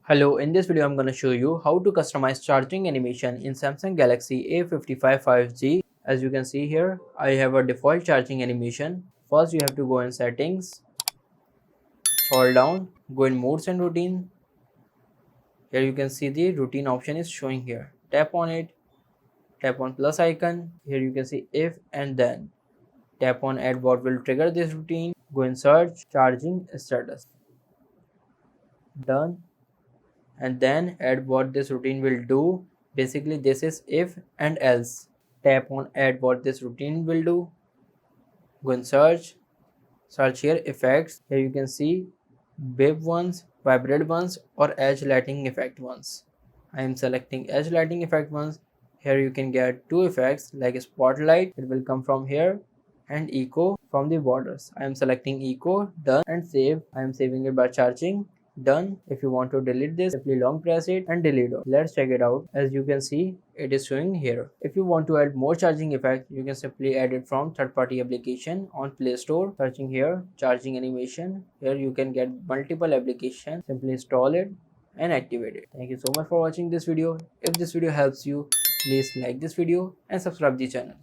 Hello, in this video I'm going to show you how to customize charging animation in Samsung Galaxy A55 5G. As you can see here, I have a default charging animation. First you have to go in settings, scroll down, go in modes and routine. Here you can see the routine option is showing here. Tap on it, tap on plus icon. Here you can see if and then. Tap on add what will trigger this routine. Go in search, charging status. Done. And then add what this routine will do. Basically this is if and else. Tap on add what this routine will do. Go in search here effects. Here you can see wave ones, vibrate ones or edge lighting effect ones. I am selecting edge lighting effect ones. Here you can get two effects like a spotlight, it will come from here, and echo from the borders. I am selecting echo, done, and save. I am saving it by charging, done. If you want to delete this, simply long press it and delete it. Let's check it out. As you can see, it is showing here. If you want to add more charging effect, you can simply add it from third-party application on Play Store. Searching here charging animation. Here you can get multiple applications. Simply install it and activate it. Thank you so much for watching this video. If this video helps you, please like this video and subscribe the channel.